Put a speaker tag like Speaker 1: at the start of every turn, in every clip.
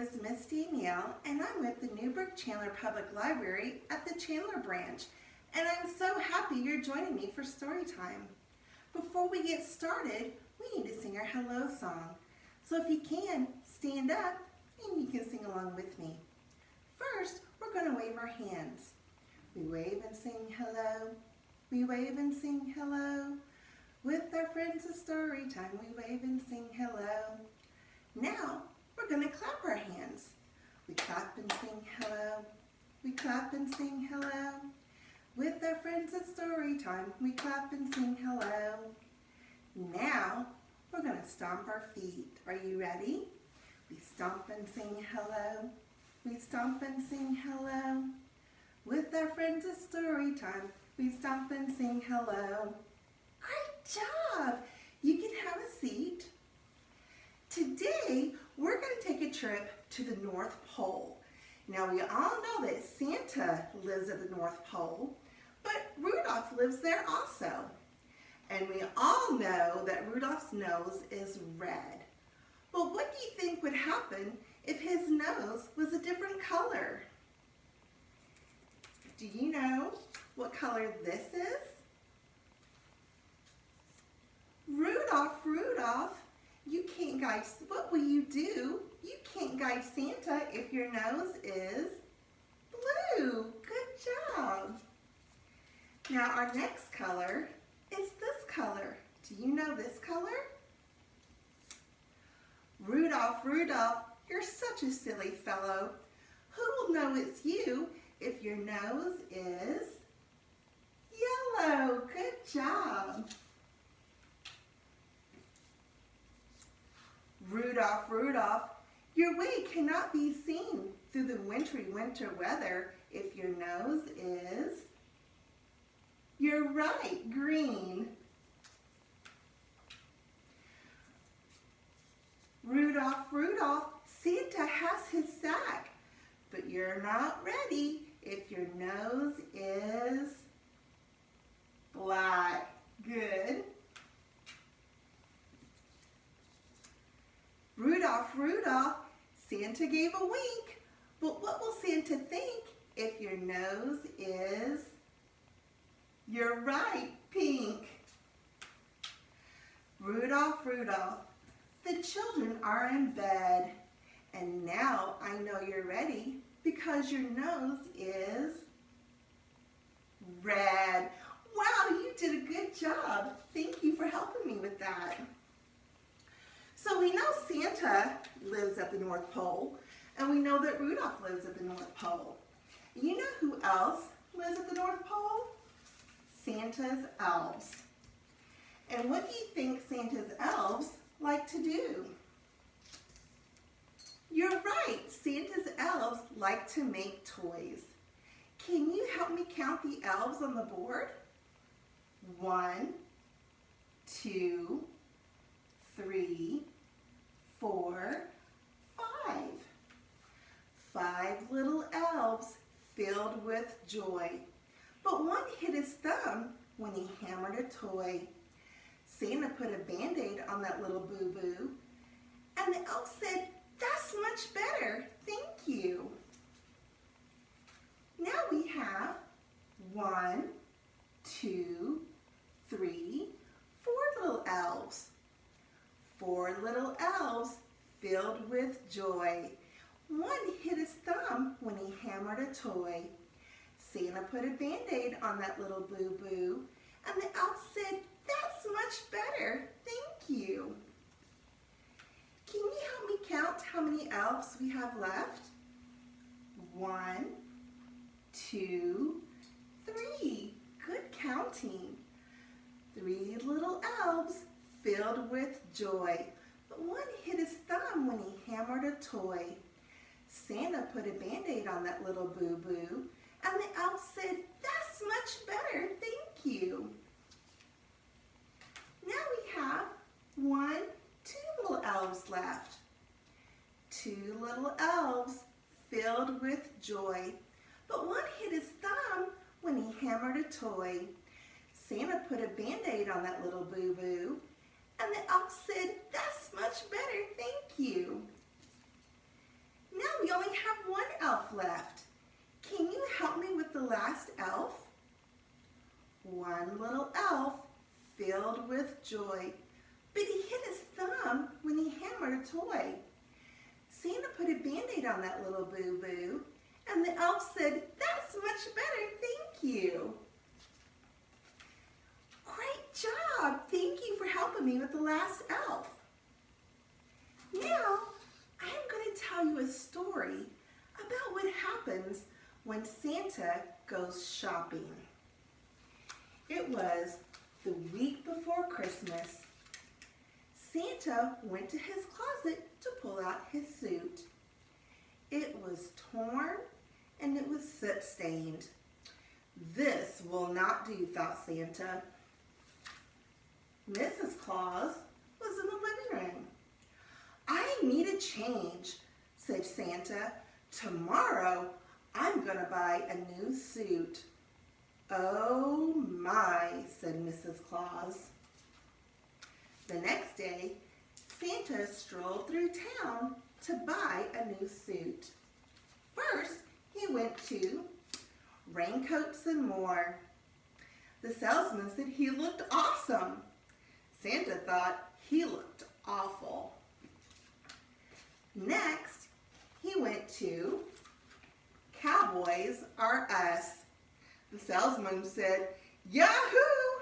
Speaker 1: is Miss Danielle, and I'm with the Newburgh Chandler Public Library at the Chandler branch, and I'm so happy you're joining me for Storytime. Before we get started, we need to sing our hello song. So if you can, stand up and you can sing along with me. First, we're going to wave our hands. We wave and sing hello. We wave and sing hello. With our friends at Storytime, we wave and sing hello. Now, we're going to clap our hands. We clap and sing hello. We clap and sing hello. With our friends at Storytime, we clap and sing hello. Now, we're going to stomp our feet. Are you ready? We stomp and sing hello. We stomp and sing hello. With our friends at Storytime, we stomp and sing hello. Great job! You can have a seat. Today, we're going to take a trip to the North Pole. Now, we all know that Santa lives at the North Pole, but Rudolph lives there also. And we all know that Rudolph's nose is red. Well, what do you think would happen if his nose was a different color? Do you know what color this is? Rudolph, Rudolph, you can't guide, what will you do? You can't guide Santa if your nose is blue. Good job. Now our next color is this color. Do you know this color? Rudolph, Rudolph, you're such a silly fellow. Who will know it's you if your nose is yellow? Good job. Rudolph, Rudolph, your way cannot be seen through the wintry winter weather if your nose is, you're right, green. Rudolph, Rudolph, Santa has his sack, but you're not ready if your nose is black. Good. Rudolph, Rudolph, Santa gave a wink, but what will Santa think if your nose is, you're right, pink? Rudolph, Rudolph, the children are in bed, and now I know you're ready because your nose is red. Wow, you did a good job. Thank you for helping me with that. So we know Santa lives at the North Pole, and we know that Rudolph lives at the North Pole. You know who else lives at the North Pole? Santa's elves. And what do you think Santa's elves like to do? You're right, Santa's elves like to make toys. Can you help me count the elves on the board? 1, 2, 3, 4, 5. 5 little elves filled with joy. But one hit his thumb when he hammered a toy. Santa put a Band-Aid on that little boo-boo, and the elf said, "That's much better, thank you." Now we have 1, 2, 3, 4 little elves. 4 little elves filled with joy. One hit his thumb when he hammered a toy. Santa put a Band-Aid on that little boo-boo, and the elf said, "That's much better, thank you." Can you help me count how many elves we have left? 1, 2, 3. Good counting. 3 little elves filled with joy, but one hit his thumb when he hammered a toy. Santa put a Band-Aid on that little boo-boo, and the elf said, "That's much better, thank you." Now we have 2 little elves left. 2 little elves filled with joy, but one hit his thumb when he hammered a toy. Santa put a Band-Aid on that little boo-boo, and the elf said, "That's much better, thank you." Now last elf? One little elf filled with joy, but he hit his thumb when he hammered a toy. Santa put a Band-Aid on that little boo-boo, and the elf said, "That's much better, thank you." Great job! Thank you for helping me with the last elf. Now, I'm going to tell you a story about what happens when Santa goes shopping. It was the week before Christmas. Santa went to his closet to pull out his suit. It was torn and it was soot-stained. This will not do, thought Santa. Mrs. Claus was in the living room. "I need a change," said Santa. "Tomorrow I'm going to buy a new suit." "Oh my," said Mrs. Claus. The next day, Santa strolled through town to buy a new suit. First, he went to Raincoats and More. The salesman said he looked awesome. Santa thought he looked awful. Next, he went to Cowboys Are Us. The salesman said, "Yahoo!"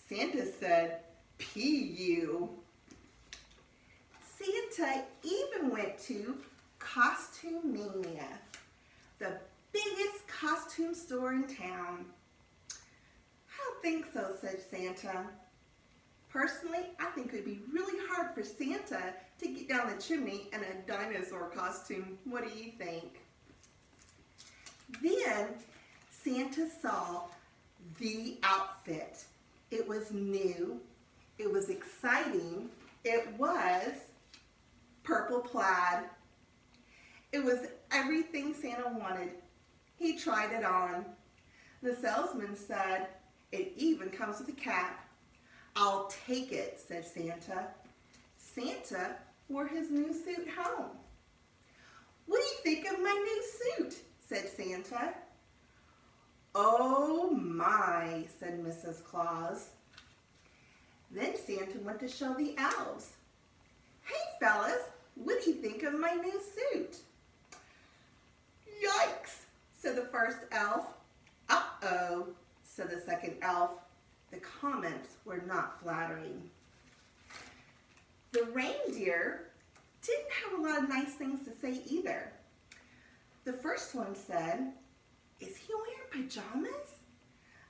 Speaker 1: Santa said, "P.U." Santa even went to Costume Mania, the biggest costume store in town. "I don't think so," said Santa. "Personally, I think it would be really hard for Santa to get down the chimney in a dinosaur costume. What do you think?" Then Santa saw the outfit. It was new. It was exciting. It was purple plaid. It was everything Santa wanted. He tried it on. The salesman said, "It even comes with a cap." "I'll take it," said Santa. Santa wore his new suit home. "What do you think of my new suit?" said Santa. "Oh my," said Mrs. Claus. Then Santa went to show the elves. "Hey fellas, what do you think of my new suit?" "Yikes," said the first elf. "Uh-oh," said the second elf. The comments were not flattering. The reindeer didn't have a lot of nice things to say either. The first one said, "Is he wearing pajamas?"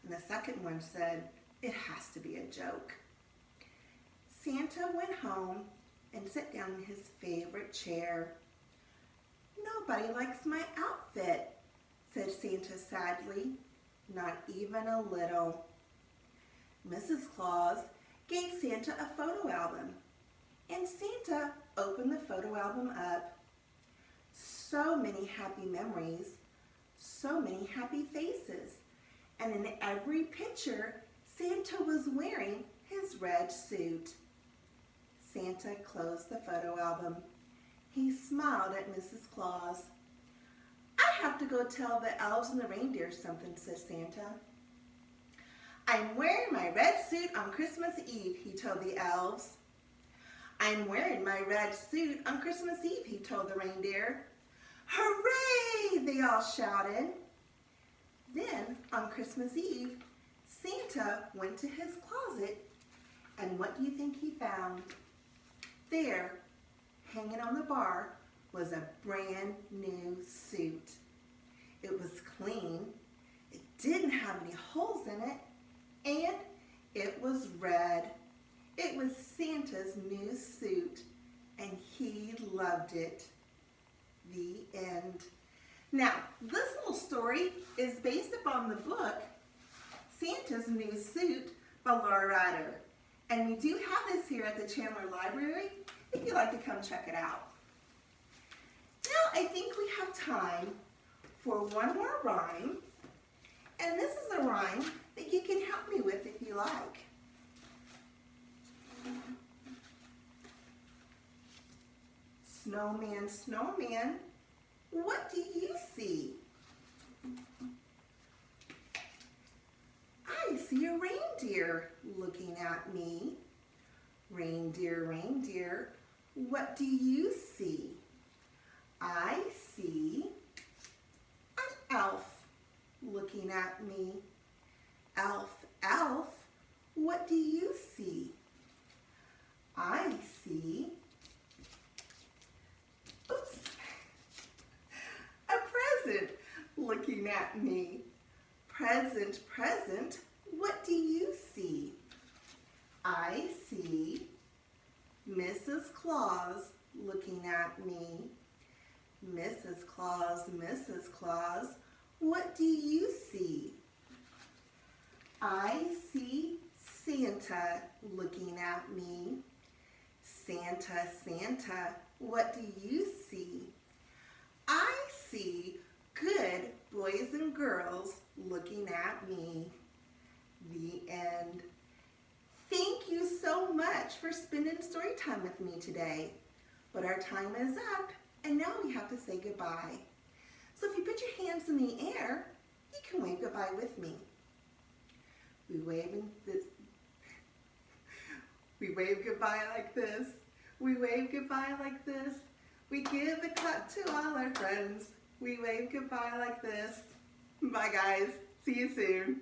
Speaker 1: And the second one said, "It has to be a joke." Santa went home and sat down in his favorite chair. "Nobody likes my outfit," said Santa sadly. "Not even a little." Mrs. Claus gave Santa a photo album, and Santa opened the photo album up. So many happy memories, so many happy faces, and in every picture, Santa was wearing his red suit. Santa closed the photo album. He smiled at Mrs. Claus. "I have to go tell the elves and the reindeer something," said Santa. "I'm wearing my red suit on Christmas Eve," he told the elves. "I'm wearing my red suit on Christmas Eve," he told the reindeer. "Hooray!" they all shouted. Then, on Christmas Eve, Santa went to his closet, and what do you think he found? There, hanging on the bar, was a brand new suit. It was clean, it didn't have any holes in it, and it was red. It was Santa's new suit, and he loved it. The end. Now, this little story is based upon the book Santa's New Suit by Laura Ryder. And we do have this here at the Chandler Library if you'd like to come check it out. Now, I think we have time for one more rhyme. And this is a rhyme that you can help me with if you like. Snowman, snowman, what do you see? see a reindeer looking at me. Reindeer, reindeer, what do you see? I see an elf looking at me. Elf, elf, what do you see? I see, oops, a present looking at me. Present, present, what do you see? I see Mrs. Claus looking at me. Mrs. Claus, what do you see? I see Santa looking at me. Santa, Santa, what do you see? I see good boys and girls looking at me. The end. Thank you so much for spending story time with me today. But our time is up, and now we have to say goodbye. So if you put your hands in the air, you can wave goodbye with me. We wave goodbye like this. We wave goodbye like this. We give a clap to all our friends. We wave goodbye like this. Bye guys. See you soon.